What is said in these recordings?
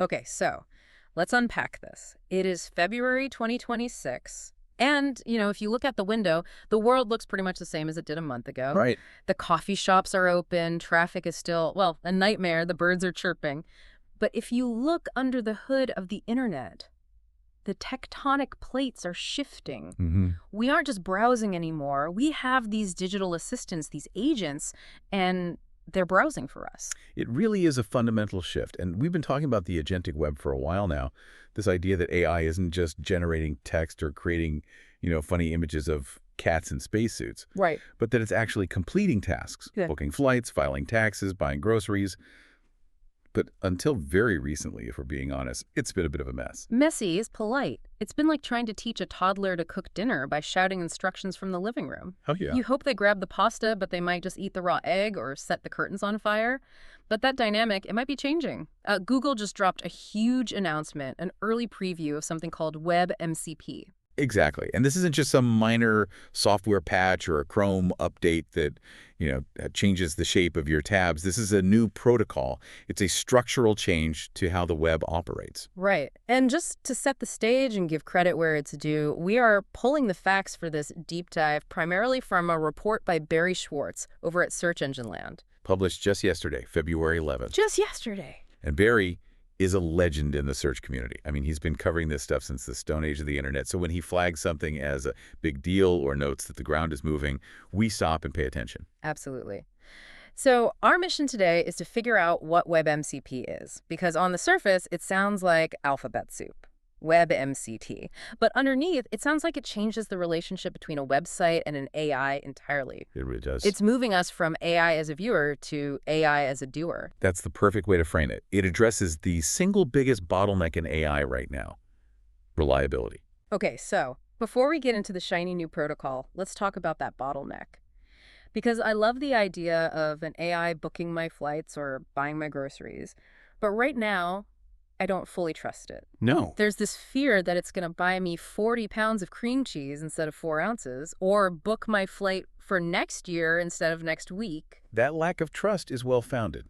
Okay, so let's unpack this. It is February 2026. And, if you look at the window, the world looks pretty much the same as it did a month ago. Right. The coffee shops are open. Traffic is still, well, a nightmare. The birds are chirping. But if you look under the hood of the internet, the tectonic plates are shifting. We aren't just browsing anymore. We have these digital assistants, these agents, and they're browsing for us. It really is a fundamental shift. And we've been talking about the agentic web for a while now. This idea that AI isn't just generating text or creating, funny images of cats in spacesuits. Right. But that it's actually completing tasks, booking flights, filing taxes, buying groceries. But until very recently, if we're being honest, it's been a bit of a mess. Messy is polite. It's been like trying to teach a toddler to cook dinner by shouting instructions from the living room. Oh, yeah. You hope they grab the pasta, but they might just eat the raw egg or set the curtains on fire. But that dynamic, it might be changing. Google just dropped a huge announcement, an early preview of something called WebMCP. Exactly. And this isn't just some minor software patch or a Chrome update that, changes the shape of your tabs. This is a new protocol. It's a structural change to how the web operates. Right. And just to set the stage and give credit where it's due, we are pulling the facts for this deep dive primarily from a report by Barry Schwartz over at Search Engine Land. Published just yesterday, February 11th. Just yesterday. And Barry is a legend in the search community. I mean, he's been covering this stuff since the stone age of the internet. So when he flags something as a big deal or notes that the ground is moving, we stop and pay attention. Absolutely. So our mission today is to figure out what WebMCP is, because on the surface, it sounds like alphabet soup, WebMCP. But underneath, it sounds like it changes the relationship between a website and an AI entirely. It really does. It's moving us from AI as a viewer to AI as a doer. That's the perfect way to frame it. It addresses the single biggest bottleneck in AI right now: reliability. Okay, so before we get into the shiny new protocol, let's talk about that bottleneck. Because I love the idea of an AI booking my flights or buying my groceries. But right now, I don't fully trust it. No. There's this fear that it's going to buy me 40 pounds of cream cheese instead of 4 ounces, or book my flight for next year instead of next week. That lack of trust is well-founded.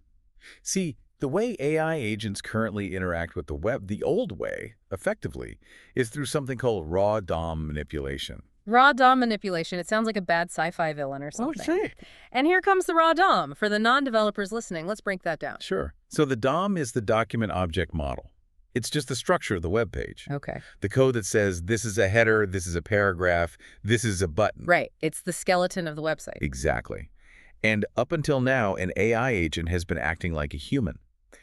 See, the way AI agents currently interact with the web, the old way, effectively, is through something called raw DOM manipulation. Raw DOM manipulation. It sounds like a bad sci-fi villain or something. Oh, say. And here comes the raw DOM. For the non-developers listening, let's break that down. Sure. So the DOM is the document object model. It's just the structure of the web page. Okay. The code that says this is a header, this is a paragraph, this is a button. Right. It's the skeleton of the website. Exactly. And up until now, an AI agent has been acting like a human.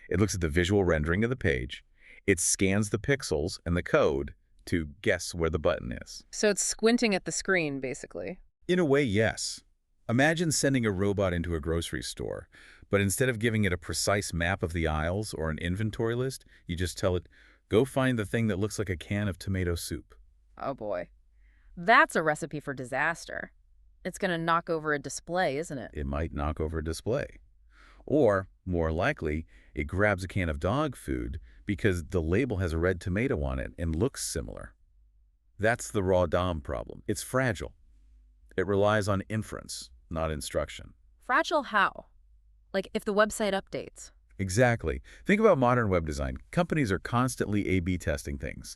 It looks at the visual rendering of the page. It scans the pixels and the code to guess where the button is. So it's squinting at the screen, basically. In a way, yes. Imagine sending a robot into a grocery store, but instead of giving it a precise map of the aisles or an inventory list, you just tell it, go find the thing that looks like a can of tomato soup. Oh boy. That's a recipe for disaster. It's going to knock over a display, isn't it? It might knock over a display. Or, more likely, it grabs a can of dog food because the label has a red tomato on it and looks similar. That's the raw DOM problem. It's fragile. It relies on inference, not instruction. Fragile how? Like if the website updates. Exactly. Think about modern web design. Companies are constantly A/B testing things.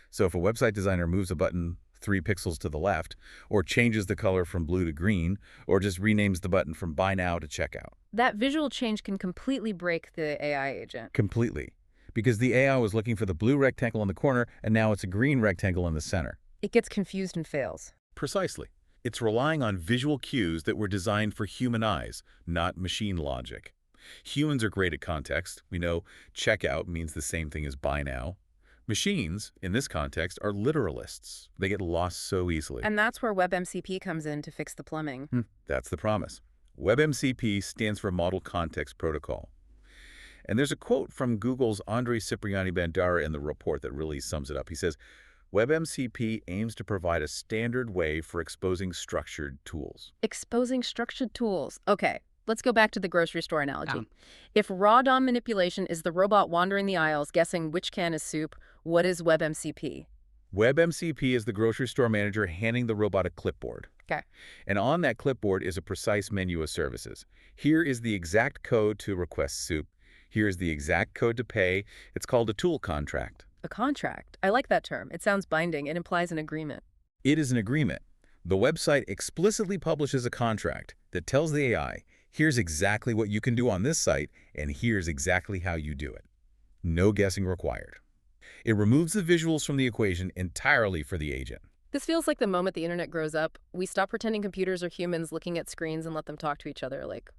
So if a website designer moves a button 3 pixels to the left, or changes the color from blue to green, or just renames the button from buy now to checkout. That visual change can completely break the AI agent. Completely. Because the AI was looking for the blue rectangle in the corner, and now it's a green rectangle in the center. It gets confused and fails. Precisely. It's relying on visual cues that were designed for human eyes, not machine logic. Humans are great at context. We know checkout means the same thing as buy now. Machines, in this context, are literalists. They get lost so easily. And that's where WebMCP comes in to fix the plumbing. That's the promise. WebMCP stands for Model Context Protocol. And there's a quote from Google's Andre Cipriani-Bandara in the report that really sums it up. He says, WebMCP aims to provide a standard way for exposing structured tools. Exposing structured tools. Okay, let's go back to the grocery store analogy. If raw DOM manipulation is the robot wandering the aisles guessing which can is soup, what is WebMCP? WebMCP is the grocery store manager handing the robot a clipboard. Okay. And on that clipboard is a precise menu of services. Here is the exact code to request soup. Here's the exact code to pay. It's called a tool contract. A contract. I like that term. It sounds binding. It implies an agreement. It is an agreement. The website explicitly publishes a contract that tells the AI, here's exactly what you can do on this site, and here's exactly how you do it. No guessing required. It removes the visuals from the equation entirely for the agent. This feels like the moment the internet grows up, we stop pretending computers are humans looking at screens and let them talk to each other like,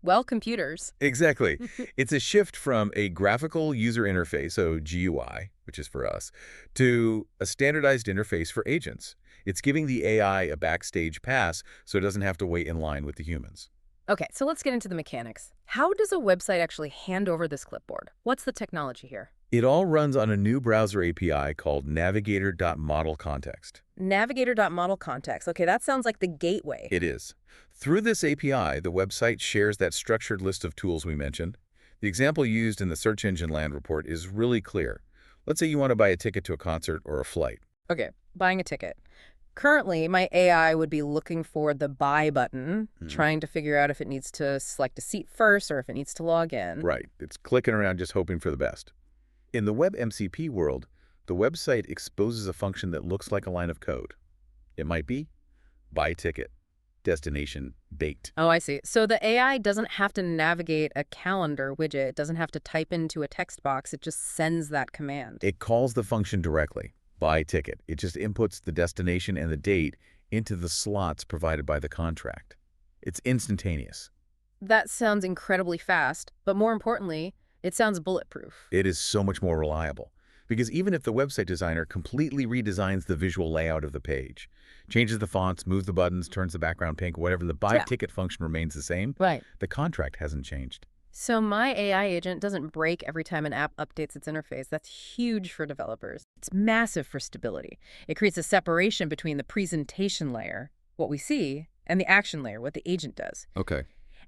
well, computers. Exactly. It's a shift from a graphical user interface, so GUI, which is for us, to a standardized interface for agents. It's giving the AI a backstage pass so it doesn't have to wait in line with the humans. Okay, so let's get into the mechanics. How does a website actually hand over this clipboard? What's the technology here? It all runs on a new browser API called navigator.modelContext. Navigator.modelContext. Okay, that sounds like the gateway. It is. Through this API, the website shares that structured list of tools we mentioned. The example used in the Search Engine Land report is really clear. Let's say you want to buy a ticket to a concert or a flight. Okay, buying a ticket. Currently, my AI would be looking for the buy button, trying to figure out if it needs to select a seat first or if it needs to log in. Right. It's clicking around just hoping for the best. In the WebMCP world, the website exposes a function that looks like a line of code. It might be buy ticket, destination, date. Oh, I see. So the AI doesn't have to navigate a calendar widget. It doesn't have to type into a text box. It just sends that command. It calls the function directly, buy ticket. It just inputs the destination and the date into the slots provided by the contract. It's instantaneous. That sounds incredibly fast, but more importantly, it sounds bulletproof. It is so much more reliable. Because even if the website designer completely redesigns the visual layout of the page, changes the fonts, moves the buttons, turns the background pink, whatever, the buy ticket function remains the same, Right. the contract hasn't changed. So my AI agent doesn't break every time an app updates its interface. That's huge for developers. It's massive for stability. It creates a separation between the presentation layer, what we see, and the action layer, what the agent does. Okay.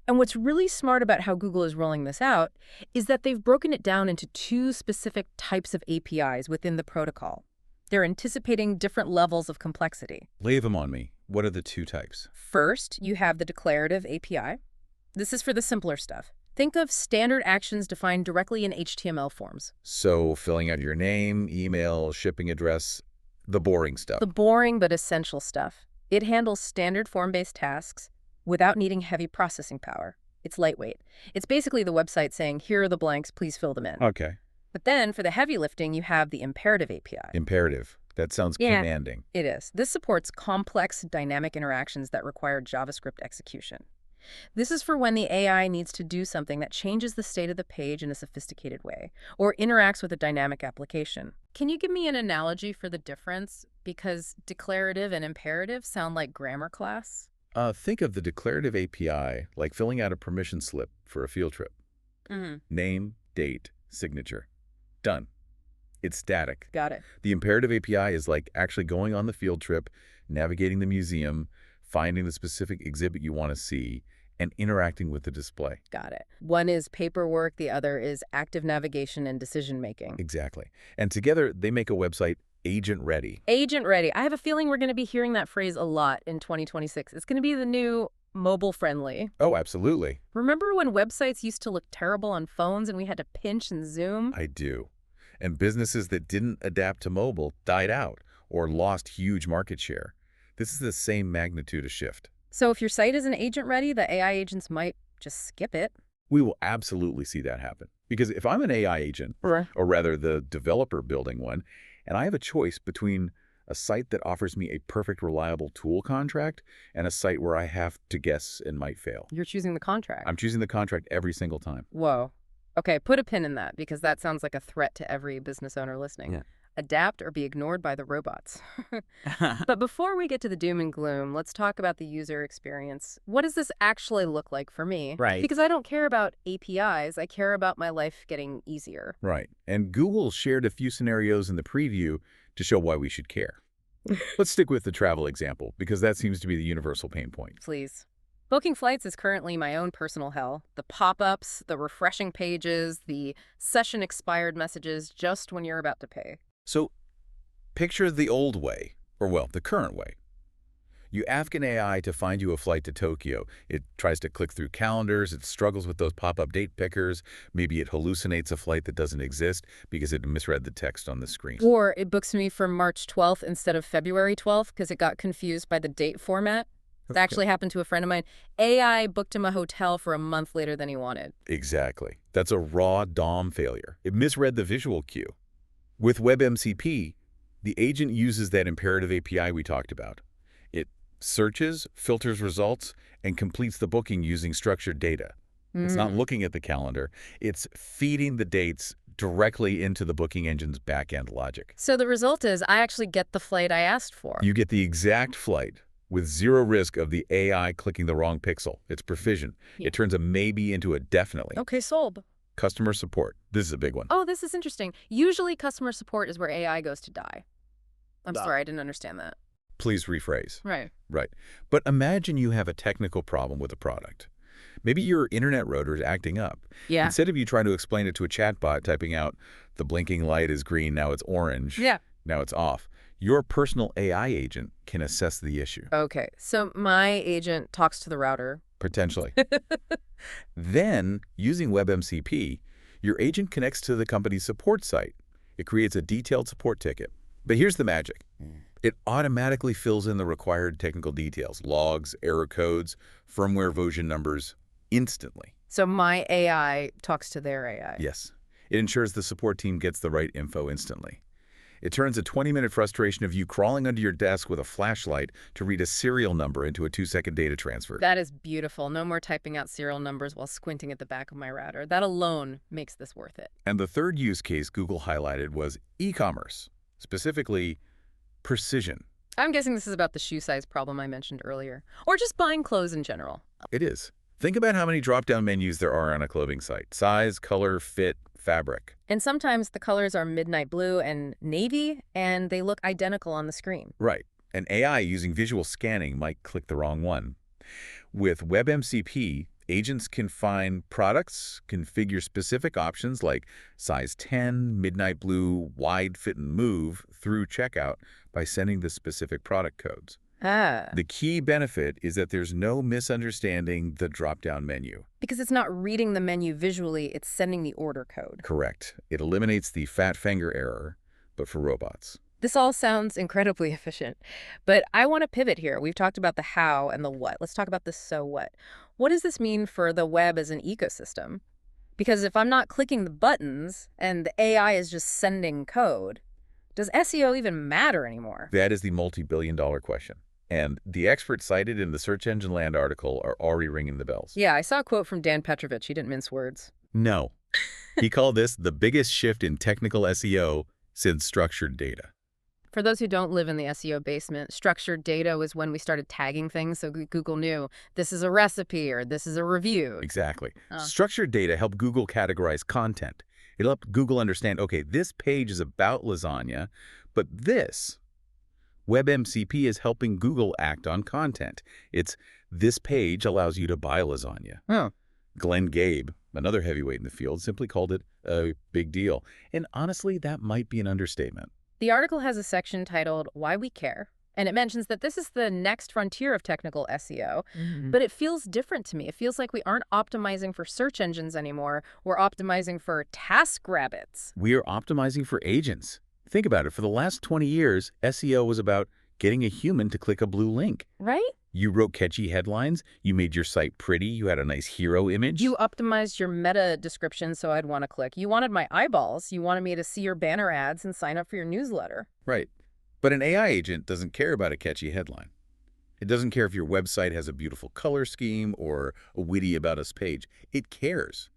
And what's really smart about how Google is rolling this out is that they've broken it down into two specific types of APIs within the protocol. They're anticipating different levels of complexity. Lay them on me. What are the two types? First, you have the Declarative API. This is for the simpler stuff. Think of standard actions defined directly in HTML forms. So filling out your name, email, shipping address, the boring stuff. The boring but essential stuff. It handles standard form-based tasks without needing heavy processing power. It's lightweight. It's basically the website saying, here are the blanks, please fill them in. Okay. But then for the heavy lifting, you have the Imperative API. Imperative. That sounds commanding. It is. This supports complex dynamic interactions that require JavaScript execution. This is for when the AI needs to do something that changes the state of the page in a sophisticated way or interacts with a dynamic application. Can you give me an analogy for the difference? Because declarative and imperative sound like grammar class. Think of the declarative API like filling out a permission slip for a field trip. Name, date, signature. Done. It's static. Got it. The imperative API is like actually going on the field trip, navigating the museum, finding the specific exhibit you want to see, and interacting with the display. Got it. One is paperwork, the other is active navigation and decision-making. Exactly. And together, they make a website agent-ready. Agent-ready. I have a feeling we're going to be hearing that phrase a lot in 2026. It's going to be the new mobile-friendly. Oh, absolutely. Remember when websites used to look terrible on phones and we had to pinch and zoom? I do. And businesses that didn't adapt to mobile died out or lost huge market share. This is the same magnitude of shift. So if your site isn't agent-ready, the AI agents might just skip it. We will absolutely see that happen. Because if I'm an AI agent, or rather the developer building one, and I have a choice between a site that offers me a perfect, reliable tool contract and a site where I have to guess and might fail. You're choosing the contract. I'm choosing the contract every single time. Whoa. Okay, put a pin in that because that sounds like a threat to every business owner listening. Yeah. Adapt or be ignored by the robots. But before we get to the doom and gloom, let's talk about the user experience. What does this actually look like for me? Right. Because I don't care about APIs. I care about my life getting easier. Right. And Google shared a few scenarios in the preview to show why we should care. Let's stick with the travel example because that seems to be the universal pain point. Please. Booking flights is currently my own personal hell. The pop-ups, the refreshing pages, the session expired messages just when you're about to pay. So picture the old way, or well, the current way. You ask an AI to find you a flight to Tokyo. It tries to click through calendars. It struggles with those pop-up date pickers. Maybe it hallucinates a flight that doesn't exist because it misread the text on the screen. Or it books me for March 12th instead of February 12th because it got confused by the date format. That actually happened to a friend of mine. AI booked him a hotel for a month later than he wanted. Exactly. That's a raw DOM failure. It misread the visual cue. With WebMCP, the agent uses that imperative API we talked about. It searches, filters results, and completes the booking using structured data. It's not looking at the calendar. It's feeding the dates directly into the booking engine's back-end logic. So the result is I actually get the flight I asked for. You get the exact flight with zero risk of the AI clicking the wrong pixel. It's precision. Yeah. It turns a maybe into a definitely. Okay, sold. Customer support. This is a big one. Oh, this is interesting. Usually customer support is where AI goes to die. I'm sorry, I didn't understand that. Please rephrase. Right. Right. But imagine you have a technical problem with a product. Maybe your internet router is acting up. Yeah. Instead of you trying to explain it to a chatbot typing out, the blinking light is green, now it's orange, Yeah. now it's off, your personal AI agent can assess the issue. Okay, so my agent talks to the router. Potentially. Then, using WebMCP, your agent connects to the company's support site. It creates a detailed support ticket. But here's the magic. It automatically fills in the required technical details, logs, error codes, firmware version numbers, instantly. So my AI talks to their AI. Yes. It ensures the support team gets the right info instantly. It turns a 20-minute frustration of you crawling under your desk with a flashlight to read a serial number into a 2-second data transfer. That is beautiful. No more typing out serial numbers while squinting at the back of my router. That alone makes this worth it. And the third use case Google highlighted was e-commerce, specifically precision. I'm guessing this is about the shoe size problem I mentioned earlier. Or just buying clothes in general. It is. Think about how many drop-down menus there are on a clothing site. Size, color, fit, fabric. And sometimes the colors are midnight blue and navy, and they look identical on the screen. Right. An AI using visual scanning might click the wrong one. With WebMCP, agents can find products, configure specific options like size 10, midnight blue, wide fit and move through checkout by sending the specific product codes. The key benefit is that there's no misunderstanding the drop-down menu. Because it's not reading the menu visually, it's sending the order code. Correct. It eliminates the fat finger error, but for robots. This all sounds incredibly efficient, but I want to pivot here. We've talked about the how and the what. Let's talk about the so what. What does this mean for the web as an ecosystem? Because if I'm not clicking the buttons and the AI is just sending code, does SEO even matter anymore? That is the multi-billion-dollar question. And the experts cited in the Search Engine Land article are already ringing the bells. Yeah, I saw a quote from Dan Petrovich. He didn't mince words. No. He called this the biggest shift in technical SEO since structured data. For those who don't live in the SEO basement, structured data was when we started tagging things so Google knew this is a recipe or this is a review. Exactly. Structured data helped Google categorize content. It helped Google understand, okay, this page is about lasagna, but WebMCP is helping Google act on content. This page allows you to buy lasagna. Glenn Gabe, another heavyweight in the field, simply called it a big deal. And honestly, that might be an understatement. The article has a section titled Why We Care, and it mentions that this is the next frontier of technical SEO, but it feels different to me. It feels like we aren't optimizing for search engines anymore. We're optimizing for TaskRabbits. We are optimizing for agents. Think about it. For the last 20 years, SEO was about getting a human to click a blue link. Right? You wrote catchy headlines. You made your site pretty. You had a nice hero image. You optimized your meta description so I'd want to click. You wanted my eyeballs. You wanted me to see your banner ads and sign up for your newsletter. Right. But an AI agent doesn't care about a catchy headline. It doesn't care if your website has a beautiful color scheme or a witty about us page. It cares.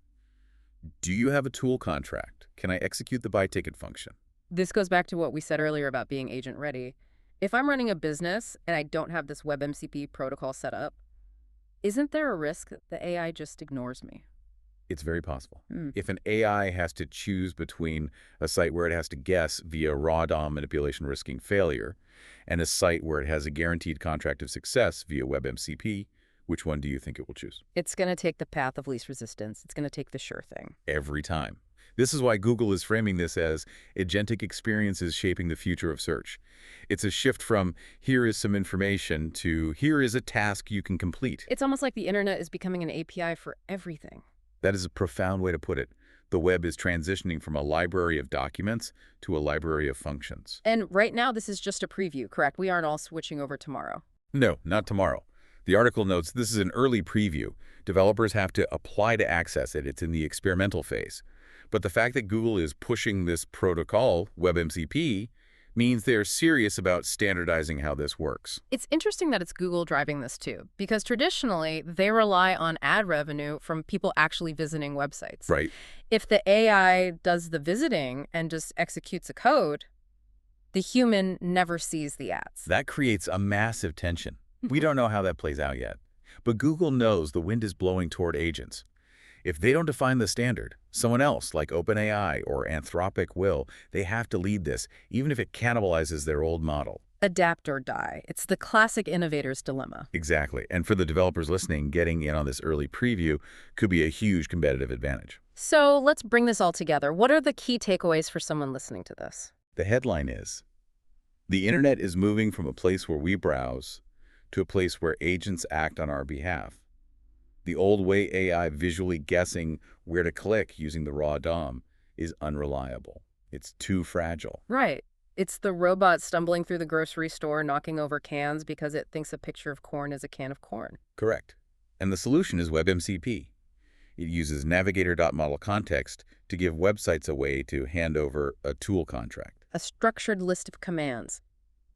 Do you have a tool contract? Can I execute the buy ticket function? This goes back to what we said earlier about being agent ready. If I'm running a business and I don't have this WebMCP protocol set up, isn't there a risk that the AI just ignores me? It's very possible. If an AI has to choose between a site where it has to guess via raw DOM manipulation risking failure and a site where it has a guaranteed contract of success via WebMCP, which one do you think it will choose? It's going to take the path of least resistance. It's going to take the sure thing. Every time. This is why Google is framing this as agentic experiences shaping the future of search. It's a shift from here is some information to here is a task you can complete. It's almost like the internet is becoming an API for everything. That is a profound way to put it. The web is transitioning from a library of documents to a library of functions. And right now, this is just a preview, correct? We aren't all switching over tomorrow. No, not tomorrow. The article notes this is an early preview. Developers have to apply to access it. It's in the experimental phase. But the fact that Google is pushing this protocol, WebMCP, means they're serious about standardizing how this works. It's interesting that it's Google driving this too, because traditionally, they rely on ad revenue from people actually visiting websites. Right. If the AI does the visiting and just executes a code, the human never sees the ads. That creates a massive tension. We don't know how that plays out yet. But Google knows the wind is blowing toward agents. If they don't define the standard, someone else like OpenAI or Anthropic will. They have to lead this, even if it cannibalizes their old model. Adapt or die. It's the classic innovator's dilemma. Exactly. And for the developers listening, getting in on this early preview could be a huge competitive advantage. So let's bring this all together. What are the key takeaways for someone listening to this? The headline is, the internet is moving from a place where we browse to a place where agents act on our behalf. The old way AI visually guessing where to click using the raw DOM is unreliable. It's too fragile. Right. It's the robot stumbling through the grocery store, knocking over cans because it thinks a picture of corn is a can of corn. Correct. And the solution is WebMCP. It uses navigator.model context to give websites a way to hand over a tool contract. A structured list of commands.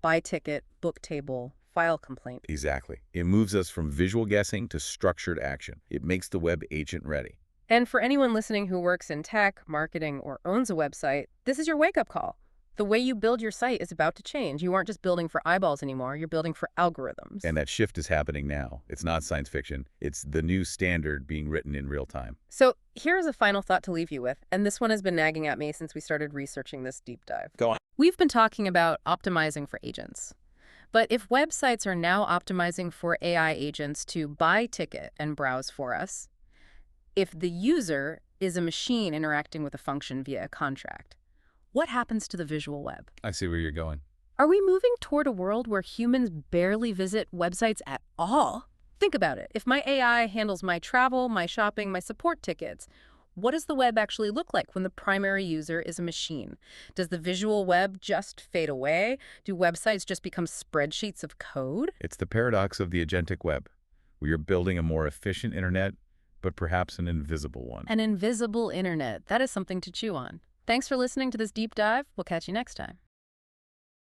Buy ticket, book table, file complaint. Exactly. It moves us from visual guessing to structured action. It makes the web agent ready. And for anyone listening who works in tech, marketing, or owns a website, this is your wake-up call. The way you build your site is about to change. You aren't just building for eyeballs anymore. You're building for algorithms. And that shift is happening now. It's not science fiction. It's the new standard being written in real time. So here's a final thought to leave you with, and this one has been nagging at me since we started researching this deep dive. Go on. We've been talking about optimizing for agents. But if websites are now optimizing for AI agents to buy ticket and browse for us, if the user is a machine interacting with a function via a contract, what happens to the visual web? I see where you're going. Are we moving toward a world where humans barely visit websites at all? Think about it. If my AI handles my travel, my shopping, my support tickets, what does the web actually look like when the primary user is a machine? Does the visual web just fade away? Do websites just become spreadsheets of code? It's the paradox of the agentic web. We are building a more efficient internet, but perhaps an invisible one. An invisible internet. That is something to chew on. Thanks for listening to this deep dive. We'll catch you next time.